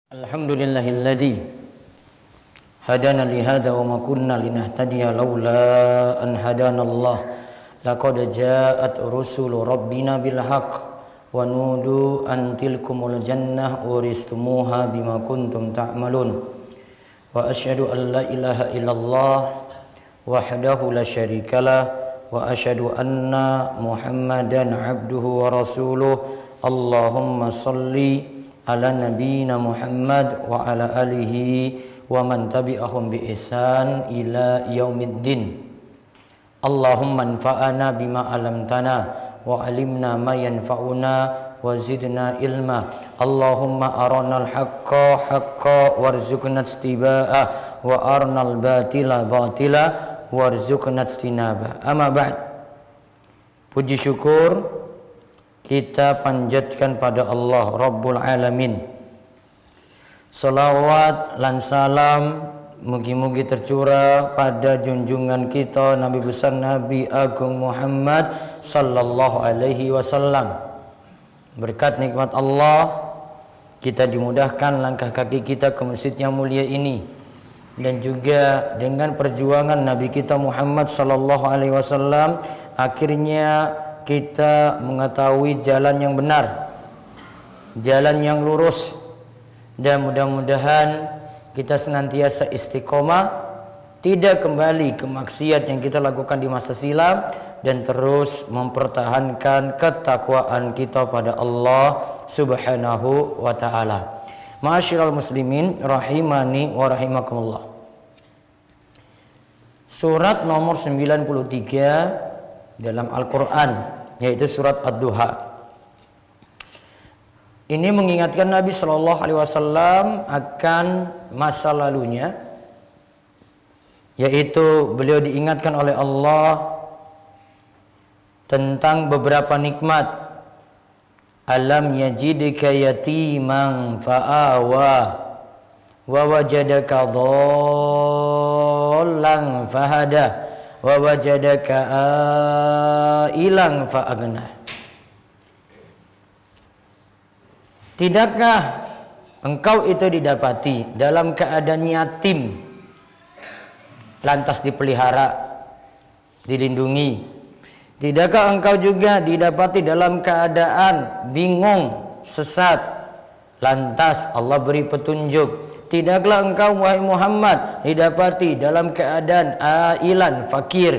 Alhamdulillahilladzi hadana li hadza wa ma kunna linahtadiya laula an hadanallah laqad ja'at rusulu rabbina bil haqq wa nudu an tilkumul jannah uristumuha bima kuntum ta'malun wa asyhadu an la ilaha illallah wahdahu la syarikalah wa asyhadu anna muhammadan abduhu wa rasuluh. Allahumma salli ala nabiyina Muhammad wa ala alihi wa man tabi'ahum bi ihsan ila yaumiddin. Allahumma anfa'na bima 'allamtana wa 'allimna ma yanfa'una wa zidna ilma. Allahumma aranal haqqa haqqa warzuqna ittiba'ah wa aranal batila batila warzuqna ijtinabah. Amma ba'd. Puji syukur kita panjatkan pada Allah Rabbul Alamin. Salawat lan salam mugi-mugi tercurah pada junjungan kita Nabi besar Nabi Agung Muhammad sallallahu alaihi wasallam. Berkat nikmat Allah kita dimudahkan langkah kaki kita ke masjid yang mulia ini, dan juga dengan perjuangan Nabi kita Muhammad sallallahu alaihi wasallam akhirnya kita mengetahui jalan yang benar, jalan yang lurus, dan mudah-mudahan kita senantiasa istiqomah, tidak kembali ke maksiat yang kita lakukan di masa silam, dan terus mempertahankan ketakwaan kita pada Allah Subhanahu wa ta'ala. Ma'asyiral muslimin rahimani wa rahimakumullah. Surat nomor 93 dalam Al-Quran, yaitu surat Ad-Duha. Ini mengingatkan Nabi Shallallahu Alaihi Wasallam akan masa lalunya, yaitu beliau diingatkan oleh Allah tentang beberapa nikmat. Alam yajidka yatiman fa'awa wa wajadaka dhallan fahada wa wajadaka ailan fa'agna. Tidakkah engkau itu didapati dalam keadaan yatim, lantas dipelihara, dilindungi? Tidakkah engkau juga didapati dalam keadaan bingung, sesat, lantas Allah beri petunjuk? Tidaklah engkau wahai Muhammad didapati dalam keadaan ailan, fakir,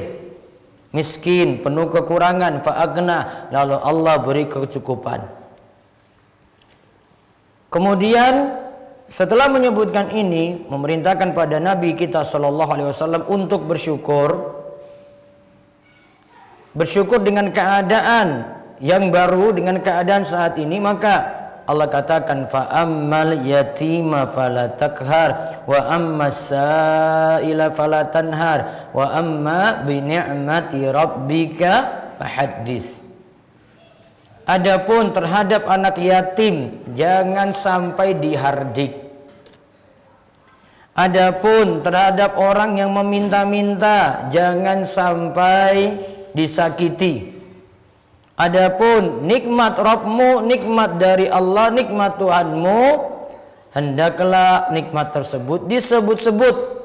miskin, penuh kekurangan, fa'agna, lalu Allah beri kecukupan. Kemudian setelah menyebutkan ini, memerintahkan pada Nabi kita sallallahu alaihi wasallam untuk bersyukur. Bersyukur dengan keadaan yang baru, dengan keadaan saat ini. Maka Allah katakan, fa'ammal yatima fala takhar wa ammas sa'ila fala tanhar wa amma bi ni'mati rabbika fahaddits. Adapun terhadap anak yatim, jangan sampai dihardik. Adapun terhadap orang yang meminta-minta, jangan sampai disakiti. Adapun nikmat Rabbmu, nikmat dari Allah, nikmat Tuhanmu, hendaklah nikmat tersebut disebut-sebut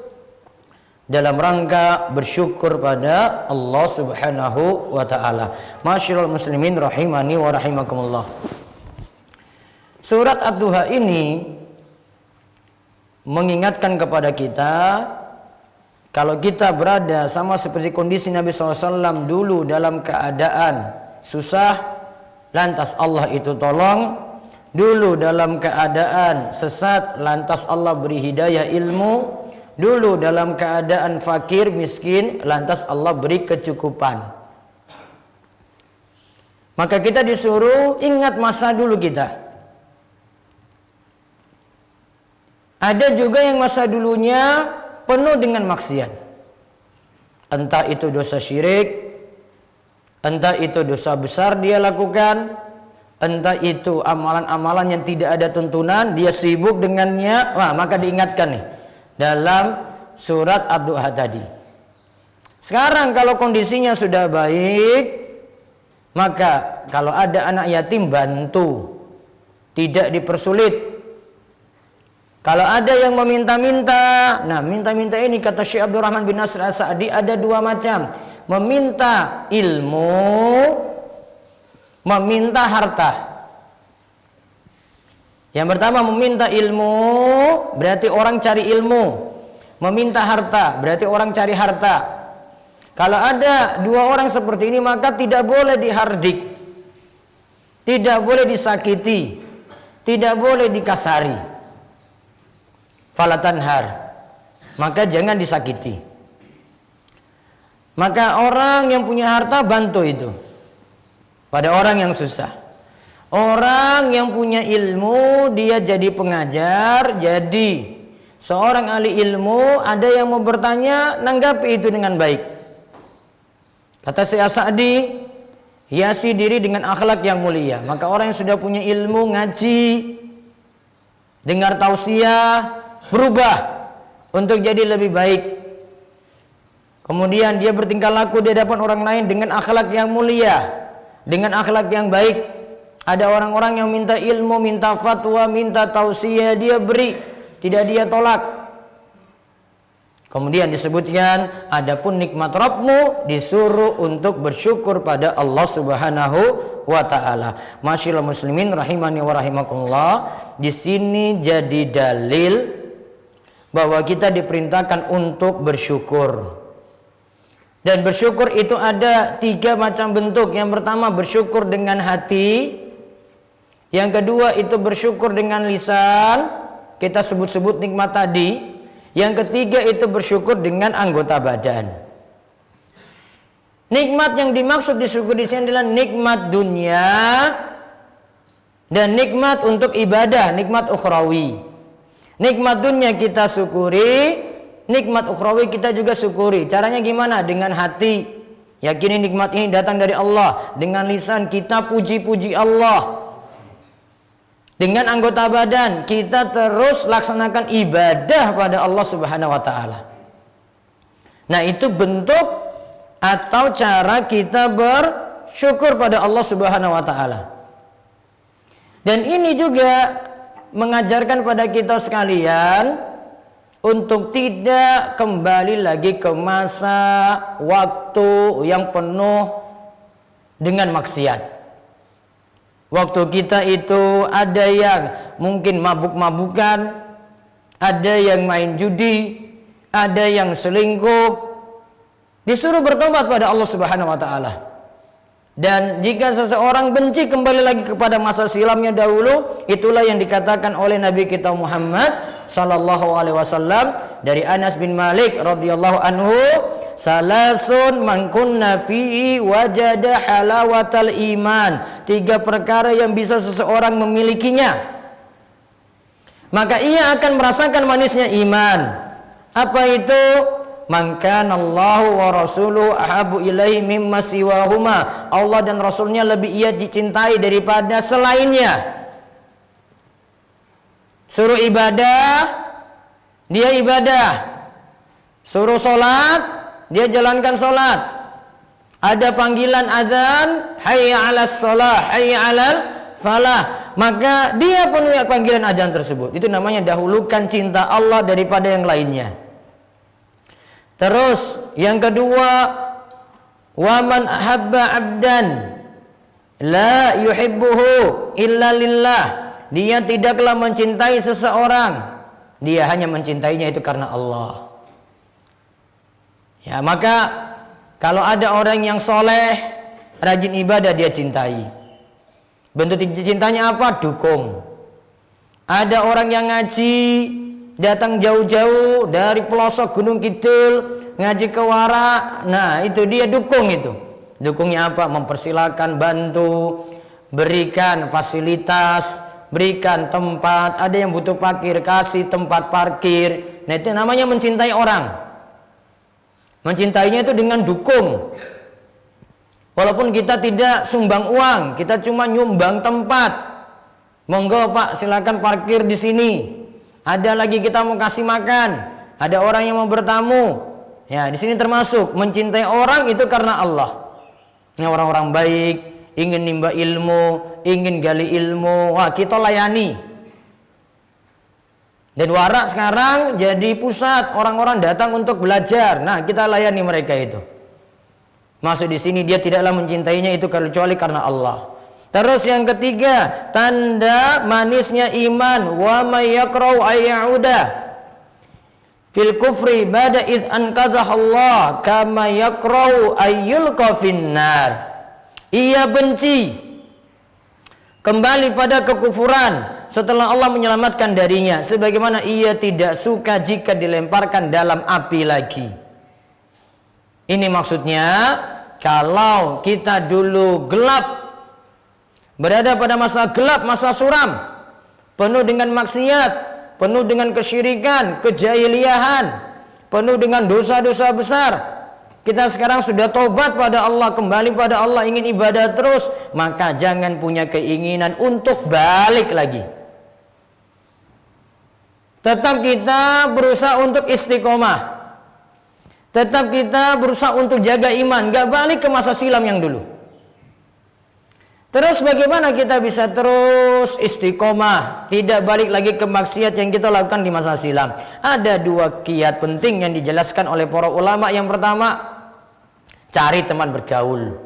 dalam rangka bersyukur pada Allah Subhanahu wa ta'ala. Ma'asyiral muslimin rahimani wa rahimakumullah. Surat Ad-Duha ini mengingatkan kepada kita, kalau kita berada sama seperti kondisi Nabi SAW dulu dalam keadaan susah, lantas Allah itu tolong. Dulu dalam keadaan sesat, lantas Allah beri hidayah ilmu. Dulu dalam keadaan fakir, miskin, lantas Allah beri kecukupan. Maka kita disuruh ingat masa dulu kita. Ada juga yang masa dulunya penuh dengan maksiat. Entah itu dosa syirik, entah itu dosa besar dia lakukan, entah itu amalan-amalan yang tidak ada tuntunan, dia sibuk dengannya. Wah, maka diingatkan nih dalam surat Ad-Duha tadi. Sekarang kalau kondisinya sudah baik, Maka kalau ada anak yatim, bantu, tidak dipersulit. Kalau ada yang meminta-minta, nah minta-minta ini kata Syekh Abdurrahman bin Nasr As-Sa'di ada dua macam. Meminta ilmu, meminta harta. Yang pertama meminta ilmu, berarti orang cari ilmu. Meminta harta, berarti orang cari harta. Kalau ada dua orang seperti ini, maka tidak boleh dihardik, tidak boleh disakiti, tidak boleh dikasari. Falatanhar, maka jangan disakiti. Maka orang yang punya harta, bantu itu pada orang yang susah. Orang yang punya ilmu, dia jadi pengajar, jadi seorang ahli ilmu. Ada yang mau bertanya, nanggapi itu dengan baik. Kata Syekh As-Sa'di, hiasi diri dengan akhlak yang mulia. Maka orang yang sudah punya ilmu, ngaji, dengar tausiah, berubah untuk jadi lebih baik. Kemudian dia bertingkah laku di hadapan orang lain dengan akhlak yang mulia, dengan akhlak yang baik. Ada orang-orang yang minta ilmu, minta fatwa, minta tausiah, dia beri, tidak dia tolak. Kemudian disebutkan, adapun nikmat Rabbmu, disuruh untuk bersyukur pada Allah Subhanahu wa ta'ala. Masyaallah muslimin rahimani wa rahimakumullah. Di sini jadi dalil bahwa kita diperintahkan untuk bersyukur. Dan bersyukur itu ada 3 macam bentuk. Yang pertama bersyukur dengan hati. Yang kedua itu bersyukur dengan lisan. Kita sebut-sebut nikmat tadi. Yang ketiga itu bersyukur dengan anggota badan. Nikmat yang dimaksud disyukur di sini adalah nikmat dunia dan nikmat untuk ibadah, nikmat ukhrawi. Nikmat dunia kita syukuri, nikmat ukhrawi kita juga syukuri. Caranya gimana? Dengan hati, yakini nikmat ini datang dari Allah. Dengan lisan kita puji-puji Allah. Dengan anggota badan kita terus laksanakan ibadah pada Allah Subhanahu wa ta'ala. Nah, itu bentuk atau cara kita bersyukur pada Allah Subhanahu wa ta'ala. Dan ini juga mengajarkan pada kita sekalian untuk tidak kembali lagi ke masa waktu yang penuh dengan maksiat. Waktu kita itu ada yang mungkin mabuk-mabukan, ada yang main judi, ada yang selingkuh. Disuruh bertobat pada Allah Subhanahu wa ta'ala. Dan jika seseorang benci kembali lagi kepada masa silamnya dahulu, itulah yang dikatakan oleh Nabi kita Muhammad sallallahu alaihi wasallam dari Anas bin Malik radhiyallahu anhu, salasun man kunna fihi wajada halawatal iman. 3 perkara yang bisa seseorang memilikinya, maka ia akan merasakan manisnya iman. Apa itu? Man kana Allahu wa rasuluhu ahabu ilaihi mimma siwahuma. Allah dan Rasulnya lebih ia dicintai daripada selainnya. Suruh ibadah, dia ibadah. Suruh sholat, dia jalankan sholat. Ada panggilan azan, hayya 'alas shalah, hayya 'alal falah, maka dia penuhi panggilan azan tersebut. Itu namanya dahulukan cinta Allah daripada yang lainnya. Terus yang kedua, waman ahabba 'abdan la yuhibbuhu illa lillah. Dia tidaklah mencintai seseorang, dia hanya mencintainya itu karena Allah. Ya, maka kalau ada orang yang soleh, rajin ibadah, dia cintai. Bentuk cintanya apa? Dukung. Ada orang yang ngaji, datang jauh-jauh dari pelosok Gunung Kidul, ngaji ke Wara. Nah, itu dia dukung itu. Dukungnya apa? Mempersilakan, bantu, berikan fasilitas, berikan tempat. Ada yang butuh parkir, kasih tempat parkir. Nah, itu namanya mencintai orang. Mencintainya itu dengan dukung. Walaupun kita tidak sumbang uang, kita cuma nyumbang tempat. Monggo Pak, silakan parkir di sini. Ada lagi kita mau kasih makan, ada orang yang mau bertamu. Ya, di sini termasuk mencintai orang itu karena Allah. Ini orang-orang baik ingin nimba ilmu, ingin gali ilmu, wah kita layani. Dan Warak sekarang jadi pusat orang-orang datang untuk belajar. Nah, kita layani mereka itu. Masuk di sini dia tidaklah mencintainya itu kecuali karena Allah. Terus yang ketiga, tanda manisnya iman, wa may yakrau ayyauda fil kufri ba'da id anqadhahu Allah kama yakrau ayyulqa finnar. Ia benci kembali pada kekufuran setelah Allah menyelamatkan darinya, sebagaimana ia tidak suka jika dilemparkan dalam api lagi. Ini maksudnya, kalau kita dulu gelap, berada pada masa gelap, masa suram, penuh dengan maksiat, penuh dengan kesyirikan, kejahiliahan, penuh dengan dosa-dosa besar. Kita sekarang sudah tobat pada Allah, kembali pada Allah, ingin ibadah terus, maka jangan punya keinginan untuk balik lagi. Tetap kita berusaha untuk istiqomah. Tetap kita berusaha untuk jaga iman, gak balik ke masa silam yang dulu. Terus bagaimana kita bisa terus istiqomah, tidak balik lagi ke maksiat yang kita lakukan di masa silam? Ada dua kiat penting yang dijelaskan oleh para ulama. Yang pertama, cari teman bergaul.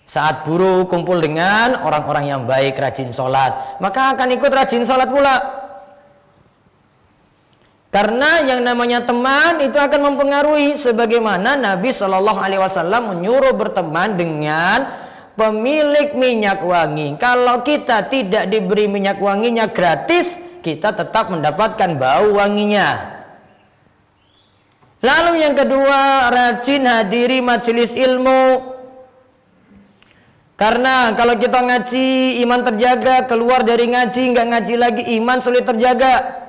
Saat buruk kumpul dengan orang-orang yang baik, rajin sholat, maka akan ikut rajin sholat pula. Karena yang namanya teman itu akan mempengaruhi, sebagaimana Nabi Shallallahu Alaihi Wasallam menyuruh berteman dengan pemilik minyak wangi. Kalau kita tidak diberi minyak wanginya gratis, kita tetap mendapatkan bau wanginya. Lalu yang kedua, rajin hadiri majelis ilmu. Karena kalau kita ngaji, iman terjaga. Keluar dari ngaji, nggak ngaji lagi, iman sulit terjaga.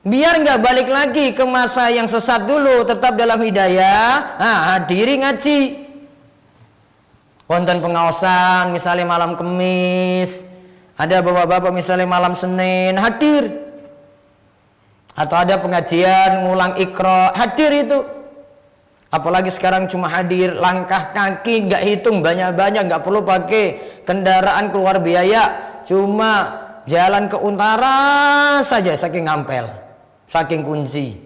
Biar nggak balik lagi ke masa yang sesat dulu, tetap dalam hidayah. Nah, hadiri ngaji. Wonten pengaosan misalnya malam Kemis, ada bapak-bapak misalnya malam Senin, hadir. Atau ada pengajian ngulang Iqra, hadir itu. Apalagi sekarang cuma hadir, langkah kaki nggak hitung banyak-banyak, nggak perlu pakai kendaraan keluar biaya, cuma jalan ke Untara saja saking ngampel, saking kunci.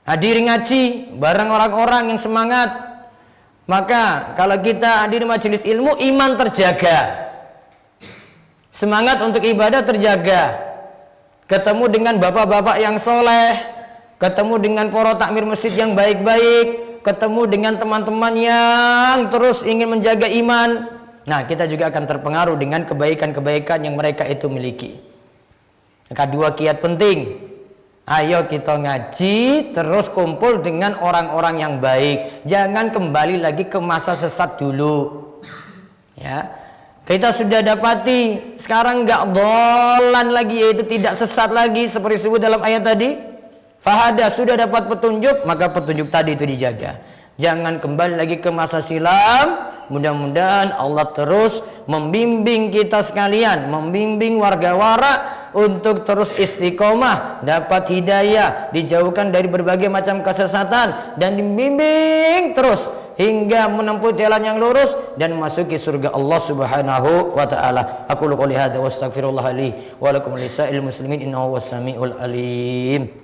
Hadiri ngaji bareng orang-orang yang semangat. Maka kalau kita hadir majelis ilmu, iman terjaga, semangat untuk ibadah terjaga, ketemu dengan bapak-bapak yang soleh, ketemu dengan para takmir masjid yang baik-baik, ketemu dengan teman-teman yang terus ingin menjaga iman. Nah, kita juga akan terpengaruh dengan kebaikan-kebaikan yang mereka itu miliki. Maka dua kiat penting. Ayo kita ngaji, terus kumpul dengan orang-orang yang baik. Jangan kembali lagi ke masa sesat dulu. Ya, kita sudah dapati sekarang nggak dolan lagi, yaitu tidak sesat lagi seperti disebut dalam ayat tadi. Fahada, sudah dapat petunjuk, maka petunjuk tadi itu dijaga. Jangan kembali lagi ke masa silam. Mudah-mudahan Allah terus membimbing kita sekalian, membimbing warga Warak untuk terus istiqomah, dapat hidayah, dijauhkan dari berbagai macam kesesatan, dan dibimbing terus hingga menempuh jalan yang lurus dan memasuki surga Allah Subhanahu wa taala. Aku qouli hadza wa astaghfirullah li wa lakum lisa'il muslimin innahu was-sami'ul alim.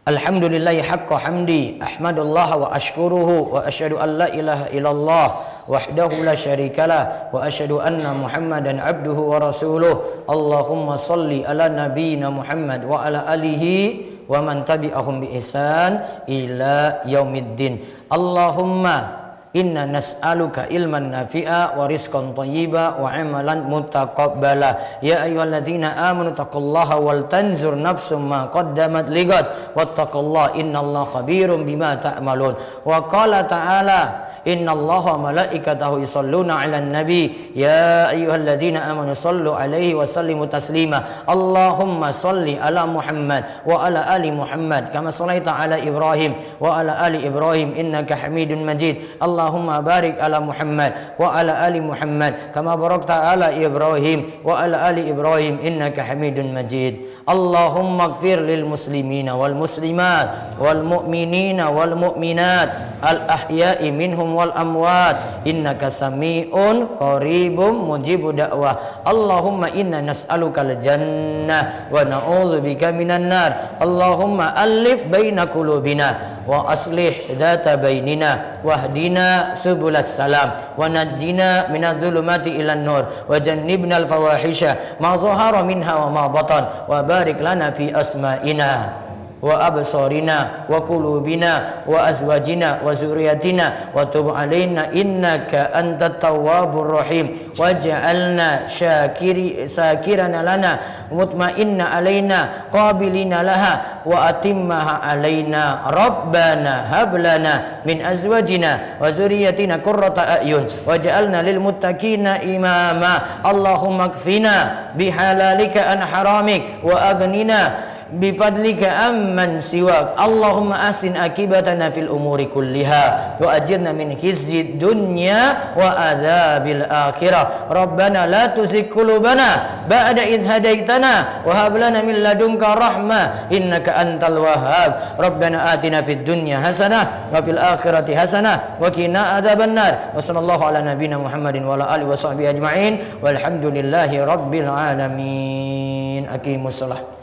Alhamdulillahi haqqa hamdi, ahmadullah wa ashkuruhu, wa asyhadu an la ilaha illallah wahdahu la syarikalah, wa asyhadu anna Muhammadan abduhu wa rasuluh. Allahumma salli ala nabiyyina Muhammad wa ala alihi wa man tabi'ahum bi ihsan ila yaumiddin. Allahumma inna nas'aluka ilman nafi'a wa rizqan thayyiba wa amalan mutaqabbala. Ya ayyuhalladzina amanu taqullaha wal tanzur nafsum ma qaddamat ligad wattaqullaha innallaha khabirum bima ta'malun. Wa qala ta'ala Innallaha wa malaikatahu yusholluna 'alan nabi ya ayyuhalladzina amanu shallu 'alaihi wa sallimu taslima. Allahumma shalli ala Muhammad wa ala ali Muhammad kama shallaita ala Ibrahim wa ala ali Ibrahim innaka Hamidun Majid. Allahumma barik ala Muhammad wa ala ali Muhammad kama barakta ala Ibrahim wa ala ali Ibrahim innaka Hamidun Majid. Allahumma ighfir lil muslimina wal muslimat wal mu'minina wal mu'minat al ahya'i minhum wal amwat innaka sami'un qaribum mujibud da'wah. Allahumma inna nas'alukal jannah wa na'udzubika minan nar. Allahumma alif baina qulubina wa aslih dzata bainina wahdina subulas salam wa najjina minadh-dhulumati ilan nur wa jannibnal fawahisha ma dhahara minha wa ma batan wa barik lana fi asma'ina wa absarina wa qulubina wa azwajina wa zurriyatina wa tub alaina innaka antat tawwabur rahim waj'alna syakirana lana mutmainna alaina qabilina laha wa atimmaha alaina rabbana hab lana min azwajina wa zurriyatina qurrata a'yun waj'alna lil muttaqina imama. Allahumma kfina bihalalika an haramik wa aghnina bifadlika amman siwak. Allahumma asin akibatana fil umuri kulliha wa ajirna min khizyid dunya wa adzabil akhirah. Rabbana la tuzigh qulubana ba'da idh hadaitana wa hab lana min ladunka rahmah innaka antal wahhab. Rabbana atina fid dunya hasanah wa fil akhirati hasanah wa qina adzabannar. Wa sallallahu ala nabiyyina Muhammadin wa ala alihi wa sahbihi ajma'in walhamdulillahi rabbil alamin. Aqimussalah.